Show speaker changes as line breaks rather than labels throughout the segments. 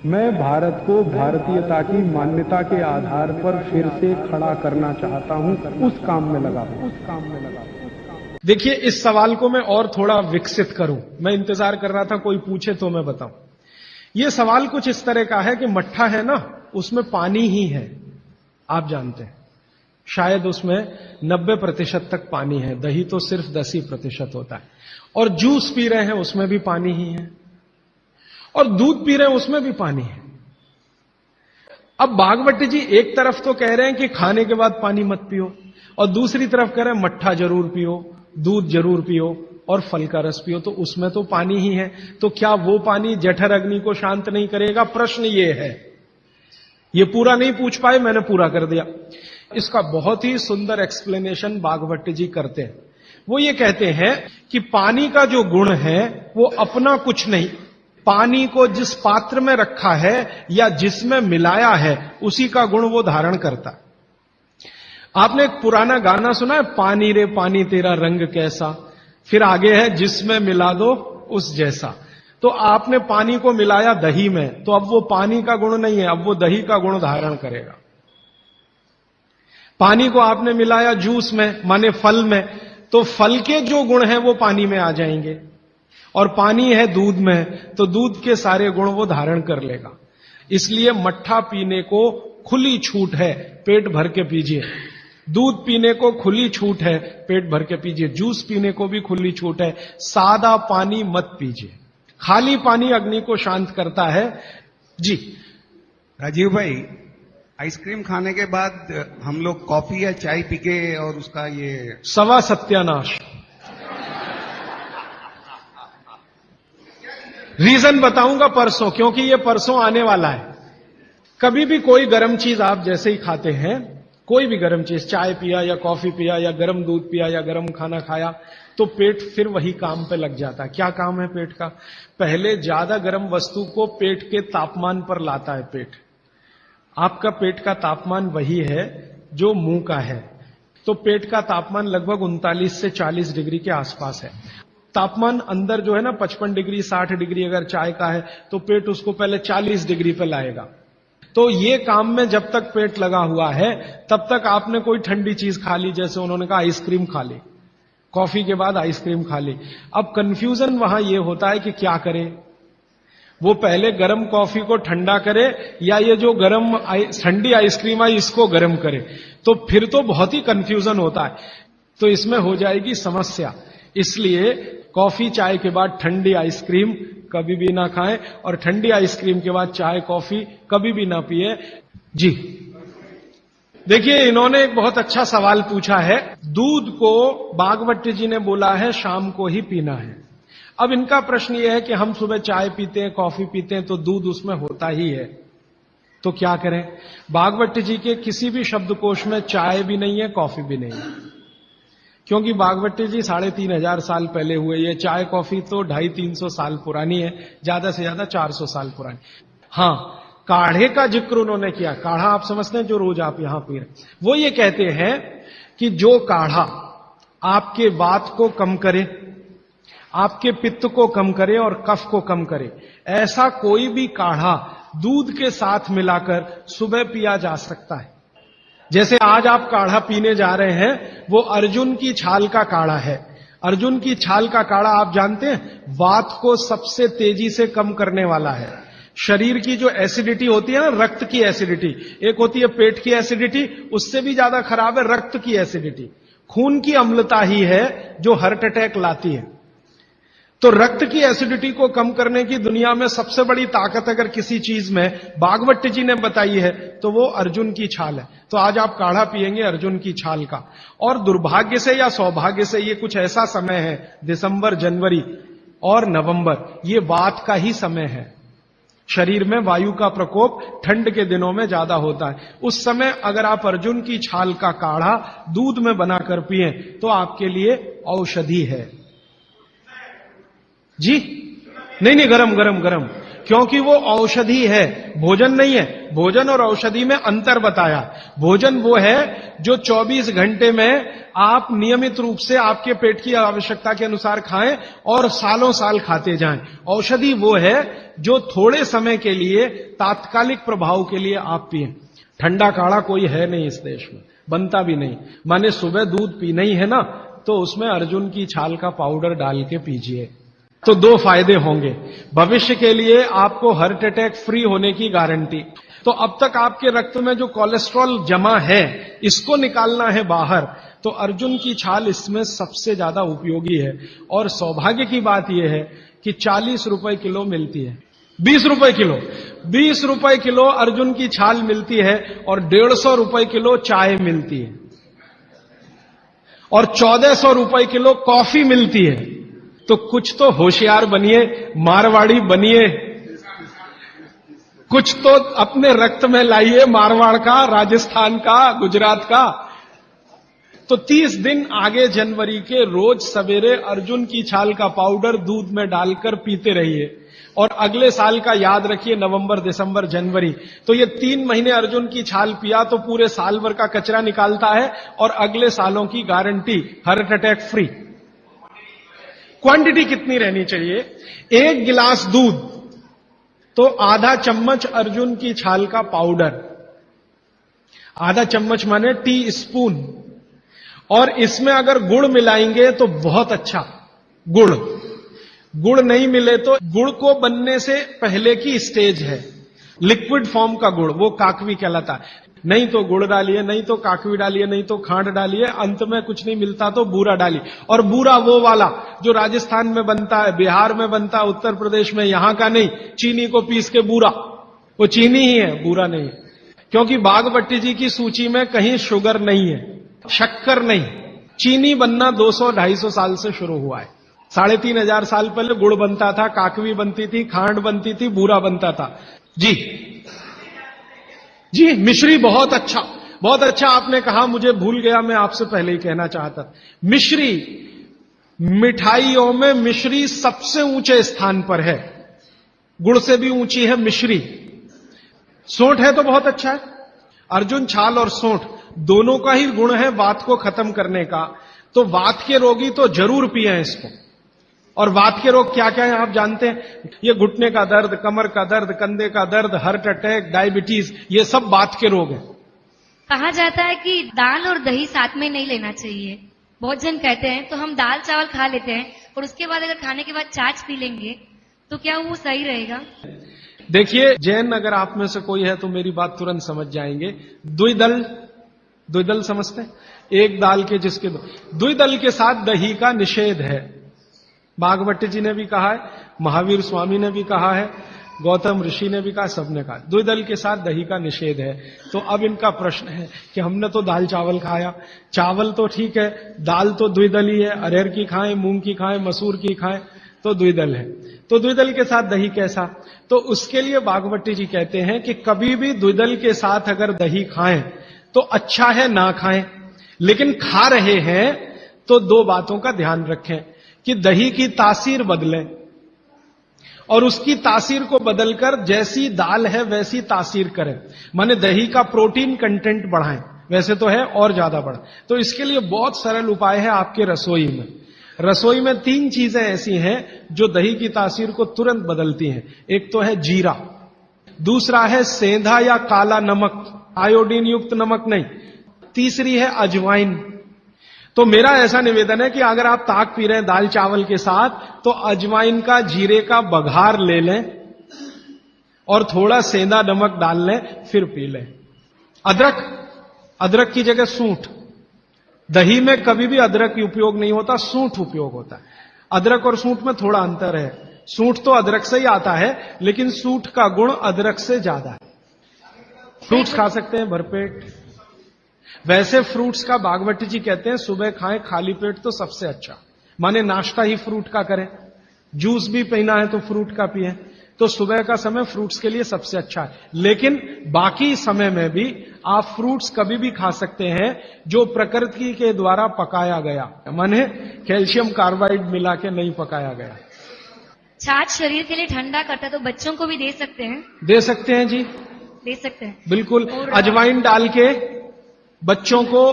मैं भारत को भारतीयता की मान्यता के आधार पर फिर से खड़ा करना चाहता हूं, उस काम में लगा हूं।
देखिए, इस सवाल को मैं और थोड़ा विकसित करूं। मैं इंतजार कर रहा था कोई पूछे तो मैं बताऊं। यह सवाल कुछ इस तरह का है कि मट्ठा है ना, उसमें पानी ही है, आप जानते हैं। शायद उसमें 90% तक पानी है, दही तो सिर्फ 10% होता है। और जूस पी रहे हैं उसमें भी पानी ही है, और दूध पी रहे हैं उसमें भी पानी है। अब भागवती जी एक तरफ तो कह रहे हैं कि खाने के बाद पानी मत पियो, और दूसरी तरफ कह रहे हैं मट्ठा जरूर पियो, दूध जरूर पियो और फल का रस पियो, तो उसमें तो पानी ही है। तो क्या वो पानी जठर अग्नि को शांत नहीं करेगा? प्रश्न ये है। ये पूरा नहीं पूछ पाए, मैंने पूरा कर दिया। इसका बहुत ही सुंदर एक्सप्लेनेशन भागवती जी करते हैं। वो ये कहते हैं कि पानी का जो गुण है वो अपना कुछ नहीं, पानी को जिस पात्र में रखा है या जिसमें मिलाया है उसी का गुण वो धारण करता है। आपने एक पुराना गाना सुना है, पानी रे पानी तेरा रंग कैसा, फिर आगे है जिसमें मिला दो उस जैसा। तो आपने पानी को मिलाया दही में, तो अब वो पानी का गुण नहीं है, अब वो दही का गुण धारण करेगा। पानी को आपने मिलाया जूस में, माने फल में, तो फल के जो गुण हैं वो पानी में आ जाएंगे। और पानी है दूध में, तो दूध के सारे गुण वो धारण कर लेगा। इसलिए मट्ठा पीने को खुली छूट है, पेट भर के पीजिए। दूध पीने को खुली छूट है, पेट भर के पीजिए। जूस पीने को भी खुली छूट है, सादा पानी मत पीजिए। खाली पानी अग्नि को शांत करता है। जी
राजीव भाई, आइसक्रीम खाने के बाद हम लोग कॉफी या चाय पी के और उसका ये
सवा सत्यानाश। रीजन बताऊंगा परसों, क्योंकि ये परसों आने वाला है। कभी भी कोई गर्म चीज आप जैसे ही खाते हैं, कोई भी गर्म चीज, चाय पिया या कॉफी पिया या गर्म दूध पिया या गर्म खाना खाया, तो पेट फिर वही काम पे लग जाता है। क्या काम है पेट का? पहले ज्यादा गर्म वस्तु को पेट के तापमान पर लाता है पेट। आपका पेट का तापमान वही है जो मुंह का है, तो पेट का तापमान लगभग 39 से 40 डिग्री के आसपास है। तापमान अंदर जो है ना 55 डिग्री 60 डिग्री अगर चाय का है, तो पेट उसको पहले 40 डिग्री पे लाएगा। तो ये काम में जब तक पेट लगा हुआ है तब तक आपने कोई ठंडी चीज खा ली, जैसे उन्होंने कहा आइसक्रीम खा ली, कॉफी के बाद आइसक्रीम खा ली। अब कंफ्यूजन वहां ये होता है कि क्या करें, वो पहले गर्म कॉफी को ठंडा करे या ये जो गर्म ठंडी आइसक्रीम आई इसको गर्म करे, तो फिर तो बहुत ही कंफ्यूजन होता है। तो इसमें हो जाएगी समस्या। इसलिए कॉफी चाय के बाद ठंडी आइसक्रीम कभी भी ना खाएं, और ठंडी आइसक्रीम के बाद चाय कॉफी कभी भी ना पिए। जी देखिए, इन्होंने एक बहुत अच्छा सवाल पूछा है। दूध को भागवती जी ने बोला है शाम को ही पीना है। अब इनका प्रश्न यह है कि हम सुबह चाय पीते हैं, कॉफी पीते हैं, तो दूध उसमें होता ही है, तो क्या करें? भागवती जी के किसी भी शब्दकोश में चाय भी नहीं है, कॉफी भी नहीं है, क्योंकि भागवती जी 3500 साल पहले हुए। ये चाय कॉफी तो 250-300 साल पुरानी है, ज्यादा से ज्यादा 400 साल पुरानी। हां, काढ़े का जिक्र उन्होंने किया। काढ़ा आप समझते हैं जो रोज आप यहां पी रहे, वो ये कहते हैं कि जो काढ़ा आपके वात को कम करे, आपके पित्त को कम करे और कफ को कम करे, ऐसा कोई भी काढ़ा दूध के साथ मिलाकर सुबह पिया जा सकता है। जैसे आज आप काढ़ा पीने जा रहे हैं, वो अर्जुन की छाल का काढ़ा है। अर्जुन की छाल का काढ़ा आप जानते हैं, वात को सबसे तेजी से कम करने वाला है। शरीर की जो एसिडिटी होती है ना, रक्त की एसिडिटी, एक होती है पेट की एसिडिटी, उससे भी ज्यादा खराब है रक्त की एसिडिटी। खून की अम्लता ही है जो हार्ट अटैक लाती है। तो रक्त की एसिडिटी को कम करने की दुनिया में सबसे बड़ी ताकत अगर किसी चीज में भागवती जी ने बताई है तो वो अर्जुन की छाल है। तो आज आप काढ़ा पिएंगे अर्जुन की छाल का। और दुर्भाग्य से या सौभाग्य से ये कुछ ऐसा समय है, दिसंबर, जनवरी और नवंबर, ये वात का ही समय है। शरीर में वायु का प्रकोप ठंड के दिनों में ज्यादा होता है। उस समय अगर आप अर्जुन की छाल का काढ़ा दूध में बनाकर पिए तो आपके लिए औषधि है। जी नहीं, गरम गरम गरम, क्योंकि वो औषधि है, भोजन नहीं है। भोजन और औषधि में अंतर बताया। भोजन वो है जो 24 घंटे में आप नियमित रूप से आपके पेट की आवश्यकता के अनुसार खाएं और सालों साल खाते जाएं। औषधि वो है जो थोड़े समय के लिए, तात्कालिक प्रभाव के लिए आप पिएं। ठंडा काढ़ा कोई है नहीं इस देश में, बनता भी नहीं। माने सुबह दूध पीना ही है ना, तो उसमें अर्जुन की छाल का पाउडर डाल के पीजिए, तो 2 फायदे होंगे। भविष्य के लिए आपको हार्ट अटैक फ्री होने की गारंटी। तो अब तक आपके रक्त में जो कोलेस्ट्रॉल जमा है, इसको निकालना है बाहर, तो अर्जुन की छाल इसमें सबसे ज्यादा उपयोगी है। और सौभाग्य की बात यह है कि 40 रुपए किलो मिलती है, 20 रुपए किलो, 20 रुपए किलो अर्जुन की छाल मिलती है और 150 रुपए किलो चाय मिलती है और 1400 रुपए किलो कॉफी मिलती है। तो कुछ तो होशियार बनिए, मारवाड़ी बनिए, कुछ तो अपने रक्त में लाइए, मारवाड़ का, राजस्थान का, गुजरात का। तो 30 दिन आगे जनवरी के रोज सवेरे अर्जुन की छाल का पाउडर दूध में डालकर पीते रहिए। और अगले साल का याद रखिए, नवंबर, दिसंबर, जनवरी, तो ये 3 महीने अर्जुन की छाल पिया तो पूरे साल भर का कचरा निकालता है और अगले सालों की guarantee, heart attack free. Quantity कितनी रहनी चाहिए? 1 गिलास दूध तो आधा चम्मच अर्जुन की छाल का पाउडर, आधा चम्मच माने टी स्पून। और इसमें अगर गुड़ मिलाएंगे तो बहुत अच्छा। गुड़ नहीं मिले तो गुड़ को बनने से पहले की स्टेज है, लिक्विड फॉर्म का गुड़, वो काकवी कहलाता है। नहीं तो गुड़ डालिए, नहीं तो काकवी डालिए, नहीं तो खांड डालिए, अंत में कुछ नहीं मिलता तो बूरा डालिए। और बूरा वो वाला जो राजस्थान में बनता है, बिहार में बनता है, उत्तर प्रदेश में, यहां का नहीं। चीनी को पीस के बूरा, वो चीनी ही है, बूरा नहीं है। क्योंकि बागभट्टी जी की सूची में कहीं शुगर नहीं है, शक्कर नहीं। चीनी बनना 200-250 साल से शुरू हुआ है। 3500 साल पहले गुड़ बनता था, काकवी बनती थी, खांड बनती थी, बूरा बनता था। जी, मिश्री बहुत अच्छा आपने कहा, मुझे भूल गया, मैं आपसे पहले ही कहना चाहता था। मिश्री, मिठाइयों में मिश्री सबसे ऊंचे स्थान पर है, गुड़ से भी ऊंची है मिश्री। सोंठ है तो बहुत अच्छा है। अर्जुन छाल और सोंठ दोनों का ही गुण है वात को खत्म करने का। तो वात के रोगी तो जरूर पिए इसको। और वात के रोग क्या क्या है आप जानते हैं? ये घुटने का दर्द, कमर का दर्द, कंधे का दर्द, हार्ट अटैक, डायबिटीज, ये सब वात के रोग हैं।
कहा जाता है कि दाल और दही साथ में नहीं लेना चाहिए। बहुत जन कहते हैं तो हम दाल चावल खा लेते हैं और उसके बाद अगर खाने के बाद छाछ पी लेंगे तो क्या वो सही रहेगा?
देखिए, जैन अगर आप में से कोई है तो मेरी बात तुरंत समझ जाएंगे। द्विदल समझते हैं? एक दाल के जिसके द्विदल के साथ दही का निषेध है। बागभट्टी जी ने भी कहा है, महावीर स्वामी ने भी कहा है, गौतम ऋषि ने भी कहा, सबने कहा द्विदल के साथ दही का निषेध है। तो अब इनका प्रश्न है कि हमने तो दाल चावल खाया, चावल तो ठीक है, दाल तो द्विदल ही है, अरहर की खाएं, मूंग की खाएं, मसूर की खाएं, तो द्विदल है। तो द्विदल के साथ दही कैसा? तो उसके लिए बागभट्टी जी कहते हैं कि कभी भी द्विदल के साथ अगर दही खाएं तो अच्छा है ना खाएं, लेकिन खा रहे हैं तो 2 बातों का ध्यान रखें कि दही की तासीर बदले और उसकी तासीर को बदलकर जैसी दाल है वैसी तासीर करें। माने दही का प्रोटीन कंटेंट बढ़ाएं, वैसे तो है और ज्यादा बढ़े। तो इसके लिए बहुत सरल उपाय है आपके रसोई में। रसोई में 3 चीजें ऐसी हैं जो दही की तासीर को तुरंत बदलती हैं। एक तो है जीरा, दूसरा है सेंधा या काला नमक, आयोडीन युक्त नमक नहीं, तीसरी है अजवाइन। तो मेरा ऐसा निवेदन है कि अगर आप ताक पी रहे हैं दाल चावल के साथ तो अजवाइन का, जीरे का बघार ले लें और थोड़ा सेंधा नमक डाल लें, फिर पी लें। अदरक की जगह सूंठ। दही में कभी भी अदरक उपयोग नहीं होता, सूंठ उपयोग होता है। अदरक और सूंठ में थोड़ा अंतर है। सूंठ तो अदरक से ही आता है, लेकिन सूंठ का गुण अदरक से ज्यादा है। फ्रूट्स खा सकते हैं भरपेट। वैसे फ्रूट्स का बागभट्टी जी कहते हैं सुबह खाएं खाली पेट तो सबसे अच्छा, माने नाश्ता ही फ्रूट का करें। जूस भी पीना है तो फ्रूट का पिए। तो सुबह का समय फ्रूट्स के लिए सबसे अच्छा है, लेकिन बाकी समय में भी आप फ्रूट्स कभी भी खा सकते हैं जो प्रकृति के द्वारा पकाया गया, माने कैल्शियम कार्बाइड मिला के नहीं पकाया गया।
छाछ शरीर के लिए ठंडा करता है, तो बच्चों को भी दे सकते हैं?
दे सकते हैं जी,
दे सकते हैं।
बिल्कुल।
और
अजवाइन डाल के बच्चों को,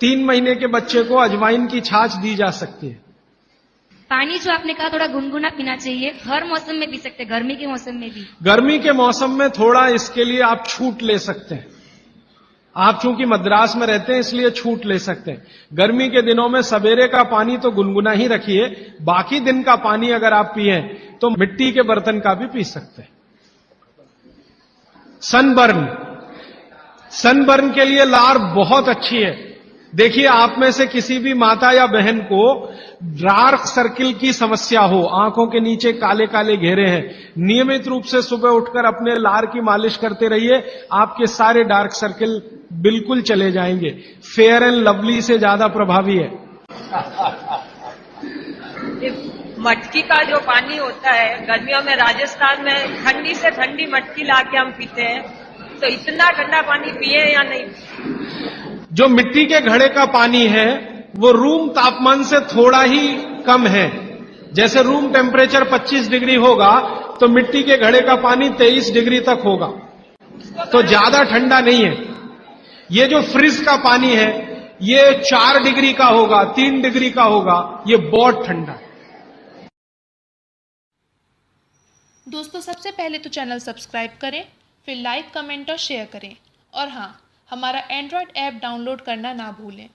3 महीने के बच्चे को अजवाइन की छाछ दी जा सकती है।
पानी जो आपने कहा थोड़ा गुनगुना पीना चाहिए, हर मौसम में पी सकते हैं, गर्मी के मौसम में भी?
गर्मी के मौसम में थोड़ा इसके लिए आप छूट ले सकते हैं। आप चूंकि मद्रास में रहते हैं इसलिए छूट ले सकते हैं। गर्मी के दिनों में सवेरे का पानी तो गुनगुना ही रखिए, बाकी दिन का पानी अगर आप पिए तो मिट्टी के बर्तन का भी पी सकते हैं। सनबर्न, सनबर्न के लिए लार बहुत अच्छी है। देखिए, आप में से किसी भी माता या बहन को डार्क सर्किल की समस्या हो, आंखों के नीचे काले काले घेरे हैं, नियमित रूप से सुबह उठकर अपने लार की मालिश करते रहिए, आपके सारे डार्क सर्किल बिल्कुल चले जाएंगे। फेयर एंड लवली से ज्यादा प्रभावी है।
मटकी का जो पानी होता है, गर्मियों में राजस्थान में ठंडी से ठंडी मटकी लाके हम पीते हैं, तो इतना ठंडा पानी पिए या नहीं?
जो मिट्टी के घड़े का पानी है वो रूम तापमान से थोड़ा ही कम है। जैसे रूम टेम्परेचर 25 डिग्री होगा तो मिट्टी के घड़े का पानी 23 डिग्री तक होगा, तो ज्यादा ठंडा नहीं है। ये जो फ्रिज का पानी है ये 4 डिग्री का होगा, 3 डिग्री का होगा, ये बहुत ठंडा है।
दोस्तों, सबसे पहले तो चैनल सब्सक्राइब करें, फिर लाइक, कमेंट और शेयर करें। और हाँ, हमारा एंड्रॉयड ऐप डाउनलोड करना ना भूलें।